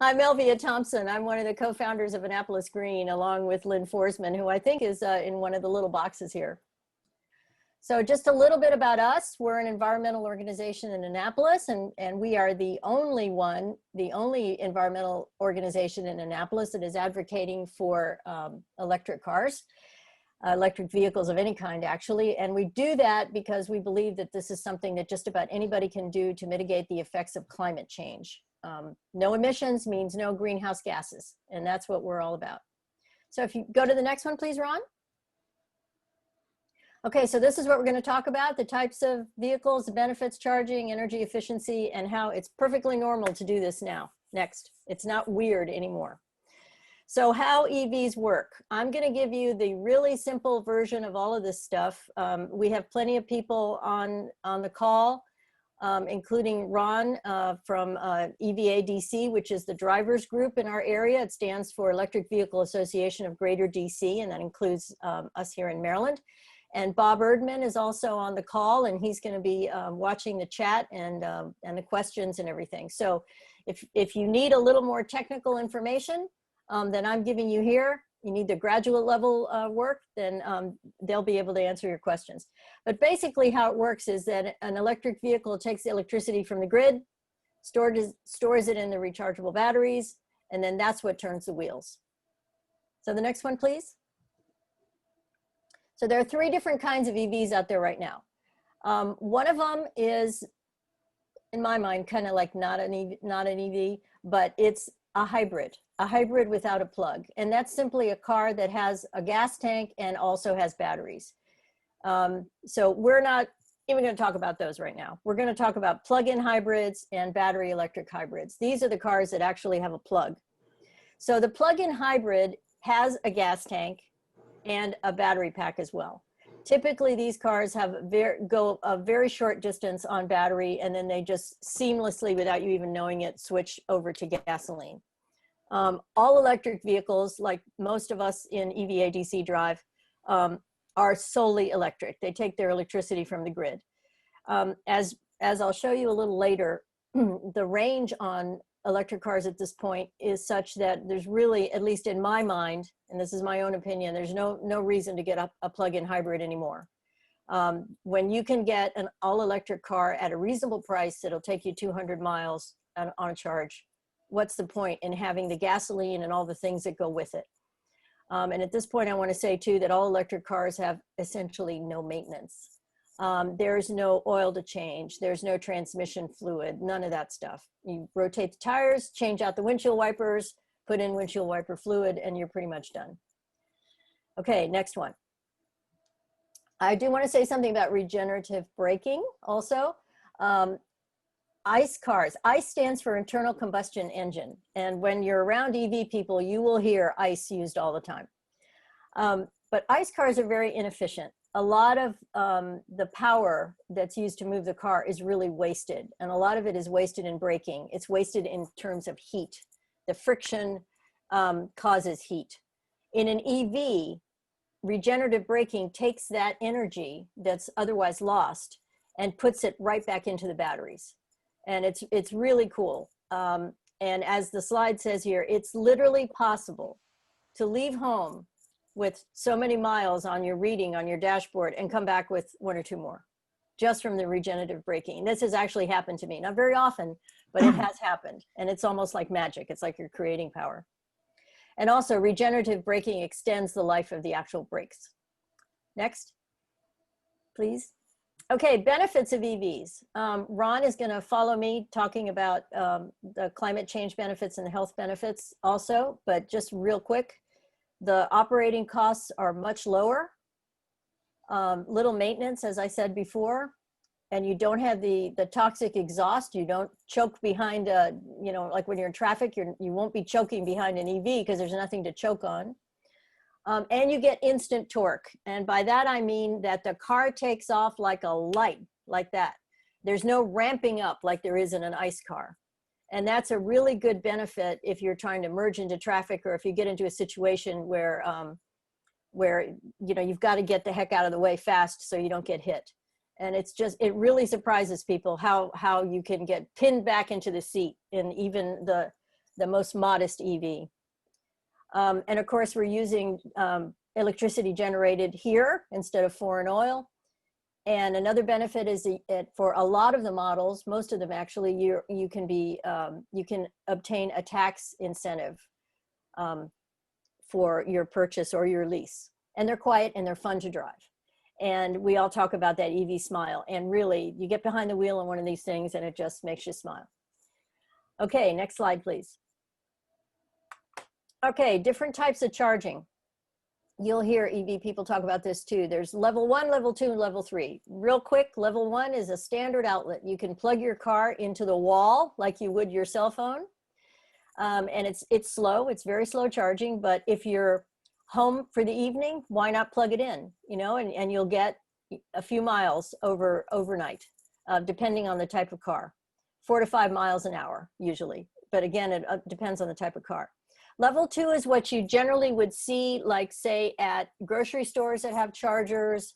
I'm Elvia Thompson. I'm one of the co-founders of Annapolis Green, along with Lynn Forsman, who I think is in one of the little boxes here. So just a little bit about us. We're an environmental organization in Annapolis, and we are the only environmental organization in Annapolis that is advocating for electric cars, electric vehicles of any kind, actually. And we do that because we believe that this is something that just about anybody can do to mitigate the effects of climate change. No emissions means no greenhouse gases, and that's what we're all about. So if you go to the next one, please, Ron. Okay, so this is what we're going to talk about, the types of vehicles, the benefits, charging, energy efficiency, and how it's perfectly normal to do this now. Next, it's not weird anymore. So how EVs work. I'm going to give you the really simple version of all of this stuff. We have plenty of people on the call, including Ron from EVA DC, which is the drivers group in our area. It stands for Electric Vehicle Association of Greater DC, and that includes us here in Maryland. And Bob Erdman is also on the call, and he's going to be watching the chat and the questions and everything. So if you need a little more technical information than I'm giving you here, you need the graduate level work, then they'll be able to answer your questions. But basically how it works is that an electric vehicle takes the electricity from the grid, stores it in the rechargeable batteries, and then that's what turns the wheels. So the next one, please. So there are three different kinds of EVs out there right now. One of them is, in my mind, kind of like not an EV, but it's a hybrid without a plug. And that's simply a car that has a gas tank and also has batteries. So we're not even going to talk about those right now. We're going to talk about plug-in hybrids and battery electric hybrids. These are the cars that actually have a plug. So the plug-in hybrid has a gas tank and a battery pack as well. Typically, these cars go a very short distance on battery, and then they just seamlessly, without you even knowing it, switch over to gasoline. All electric vehicles, like most of us in EVA DC drive, are solely electric. They take their electricity from the grid. As I'll show you a little later, the range on electric cars at this point is such that there's really, at least in my mind, and this is my own opinion, there's no reason to get a plug-in hybrid anymore. When you can get an all-electric car at a reasonable price, it'll take you 200 miles on a charge. What's the point in having the gasoline and all the things that go with it? And at this point, I want to say too that all electric cars have essentially no maintenance. There's no oil to change. There's no transmission fluid, none of that stuff. You rotate the tires, change out the windshield wipers, put in windshield wiper fluid, and you're pretty much done. Okay, next one. I do want to say something about regenerative braking also. ICE cars. ICE stands for internal combustion engine. And when you're around EV people, you will hear ICE used all the time. But ICE cars are very inefficient. A lot of the power that's used to move the car is really wasted. And a lot of it is wasted in braking. It's wasted in terms of heat. The friction causes heat. In an EV, regenerative braking takes that energy that's otherwise lost and puts it right back into the batteries. And it's really cool. And as the slide says here, it's literally possible to leave home with so many miles on your reading on your dashboard and come back with 1 or 2 more, just from the regenerative braking. This has actually happened to me, not very often, but it has happened. And it's almost like magic. It's like you're creating power. And also regenerative braking extends the life of the actual brakes. Next, please. Okay, benefits of EVs. Ron is going to follow me talking about the climate change benefits and the health benefits also, but just real quick, the operating costs are much lower, little maintenance, as I said before, and you don't have the toxic exhaust. You don't choke behind, you know, like when you're in traffic, you won't be choking behind an EV because there's nothing to choke on. And you get instant torque. And by that, I mean that the car takes off like a light, like that. There's no ramping up like there is in an ICE car. And that's a really good benefit if you're trying to merge into traffic, or if you get into a situation where you know, you've got to get the heck out of the way fast so you don't get hit. And it's just, it really surprises people how you can get pinned back into the seat in even the most modest EV. And of course, we're using electricity generated here instead of foreign oil. And another benefit is that for a lot of the models, most of them actually, you can obtain a tax incentive for your purchase or your lease. And they're quiet and they're fun to drive. And we all talk about that EV smile. And really, you get behind the wheel on one of these things and it just makes you smile. Okay, next slide, please. Okay, different types of charging. You'll hear EV people talk about this too. There's level 1, level 2, and level 3. Real quick, level 1 is a standard outlet. You can plug your car into the wall like you would your cell phone. And it's slow, it's very slow charging, but if you're home for the evening, why not plug it in, you know, and you'll get a few miles overnight, depending on the type of car. 4 to 5 miles an hour, usually. But again, it depends on the type of car. Level 2 is what you generally would see, like say at grocery stores that have chargers.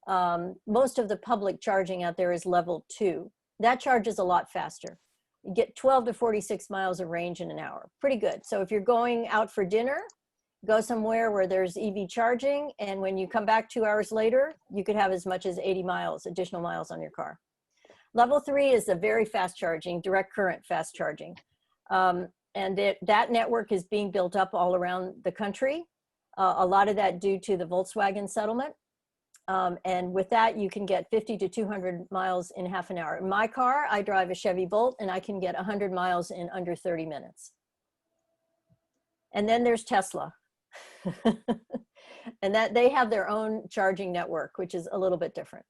Most of the public charging out there is level 2. That charges a lot faster. You get 12 to 46 miles of range in an hour. Pretty good. So if you're going out for dinner, go somewhere where there's EV charging, and when you come back 2 hours later, you could have as much as 80 miles, additional miles on your car. Level 3 is the very fast charging, direct current fast charging. And that network is being built up all around the country. A lot of that due to the Volkswagen settlement. And with that, you can get 50 to 200 miles in half an hour. In my car, I drive a Chevy Bolt, and I can get 100 miles in under 30 minutes. And then there's Tesla. And that they have their own charging network, which is a little bit different.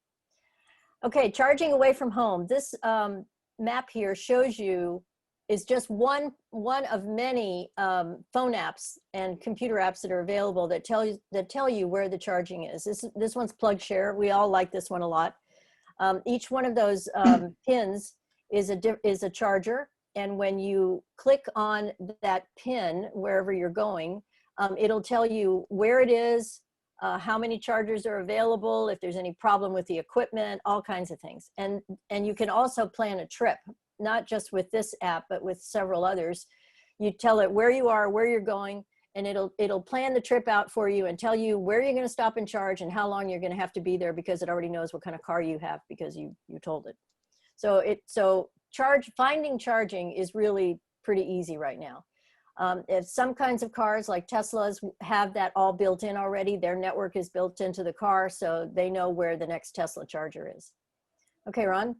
Okay, charging away from home. This map here shows you is just one of many phone apps and computer apps that are available that tell you where the charging is. This one's PlugShare. We all like this one a lot. Each one of those pins is a charger, and when you click on that pin wherever you're going, it'll tell you where it is, how many chargers are available, if there's any problem with the equipment, all kinds of things. And you can also plan a trip, not just with this app, but with several others. You tell it where you are, where you're going, and it'll plan the trip out for you and tell you where you're gonna stop and charge and how long you're gonna have to be there, because it already knows what kind of car you have because you told it. So finding charging is really pretty easy right now. If some kinds of cars like Teslas have that all built in already, their network is built into the car, so they know where the next Tesla charger is. Okay, Ron?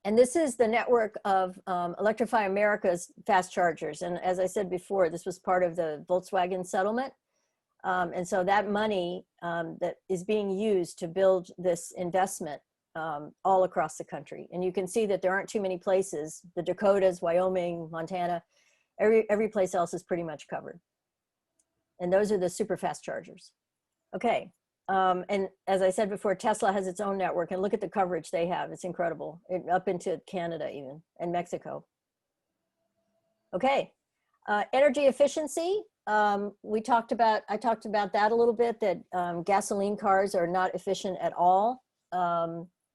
And this is the network of Electrify America's fast chargers. And as I said before, this was part of the Volkswagen settlement. And so that money that is being used to build this investment all across the country. And you can see that there aren't too many places, the Dakotas, Wyoming, Montana, every place else is pretty much covered. And those are the super fast chargers. Okay. And as I said before, Tesla has its own network, and look at the coverage they have. It's incredible, up into Canada even, and Mexico. Okay, energy efficiency. I talked about that a little bit, that gasoline cars are not efficient at all.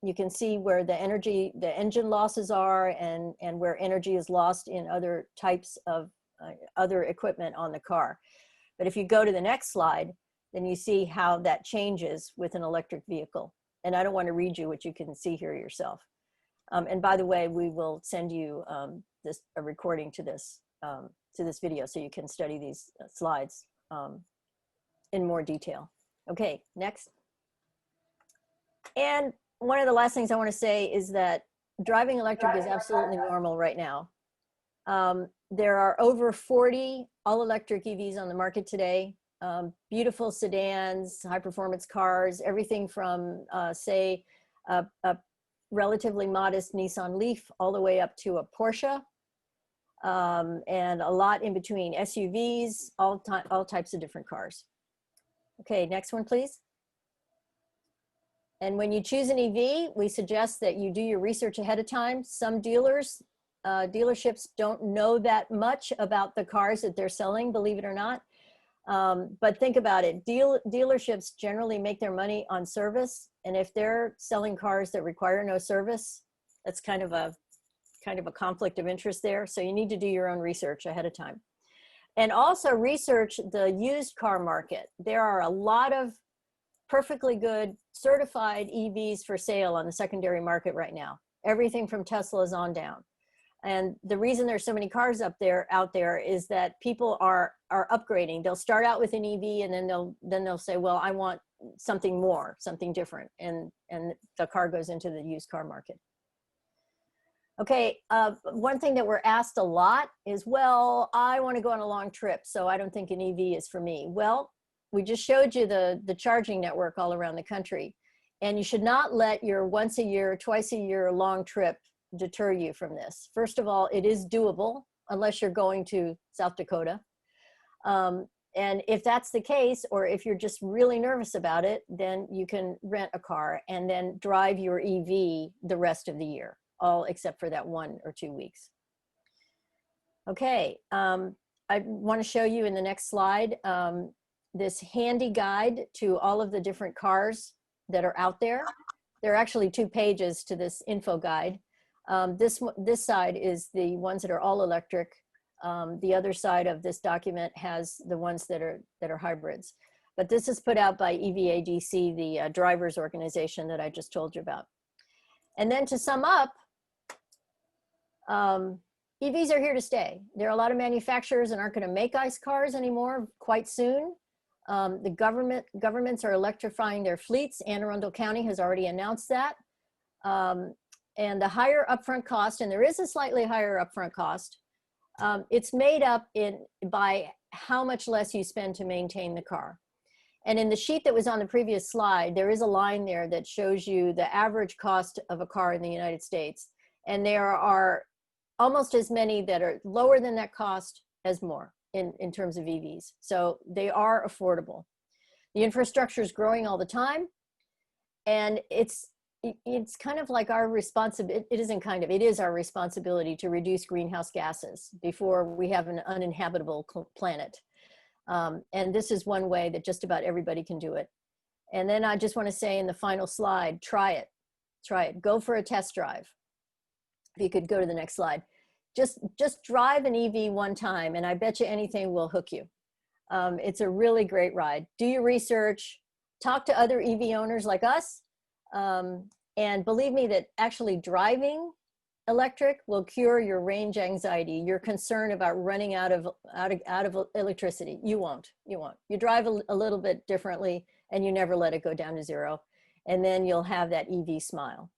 You can see where the engine losses are, and where energy is lost in other types of other equipment on the car. But if you go to the next slide, then you see how that changes with an electric vehicle. And I don't want to read you what you can see here yourself. And by the way, we will send you a recording to this video so you can study these slides in more detail. Okay, next. And one of the last things I want to say is that driving electric is absolutely normal right now. There are over 40 all-electric EVs on the market today. Beautiful sedans, high-performance cars, everything from, say, a relatively modest Nissan Leaf all the way up to a Porsche, and a lot in between, SUVs, all types of different cars. Okay, next one, please. And when you choose an EV, we suggest that you do your research ahead of time. Some dealerships don't know that much about the cars that they're selling, believe it or not. But think about it, dealerships generally make their money on service. And if they're selling cars that require no service, that's kind of a kind of a conflict of interest there. So you need to do your own research ahead of time. And also research the used car market. There are a lot of perfectly good certified EVs for sale on the secondary market right now. Everything from Teslas on down. And the reason there's so many cars out there is that people are upgrading. They'll start out with an EV and then they'll say, well, I want something more, something different. And the car goes into the used car market. Okay, one thing that we're asked a lot is, well, I want to go on a long trip, so I don't think an EV is for me. Well, we just showed you the charging network all around the country. And you should not let your once a year, twice a year long trip deter you from this. First of all, it is doable unless you're going to South Dakota. And if that's the case, or if you're just really nervous about it, then you can rent a car and then drive your EV the rest of the year, all except for that 1 or 2 weeks. Okay, I want to show you in the next slide this handy guide to all of the different cars that are out there. There are actually 2 pages to this info guide. This side is the ones that are all electric. The other side of this document has the ones that are hybrids. But this is put out by EVADC, the drivers organization that I just told you about. And then to sum up, EVs are here to stay. There are a lot of manufacturers that aren't going to make ICE cars anymore quite soon. The governments are electrifying their fleets. Anne Arundel County has already announced that. And the higher upfront cost, and there is a slightly higher upfront cost, it's made up by how much less you spend to maintain the car. And in the sheet that was on the previous slide, there is a line there that shows you the average cost of a car in the United States. And there are almost as many that are lower than that cost as more in terms of EVs. So they are affordable. The infrastructure is growing all the time. And it's kind of like our responsibility. It isn't kind of, it is our responsibility to reduce greenhouse gases before we have an uninhabitable planet. And this is one way that just about everybody can do it. And then I just want to say in the final slide, try it. Try it. Go for a test drive. If you could go to the next slide. Just drive an EV one time, and I bet you anything will hook you. It's a really great ride. Do your research. Talk to other EV owners like us. And believe me that actually driving electric will cure your range anxiety, your concern about running out of electricity. You won't. You drive a little bit differently and you never let it go down to zero. And then you'll have that EV smile.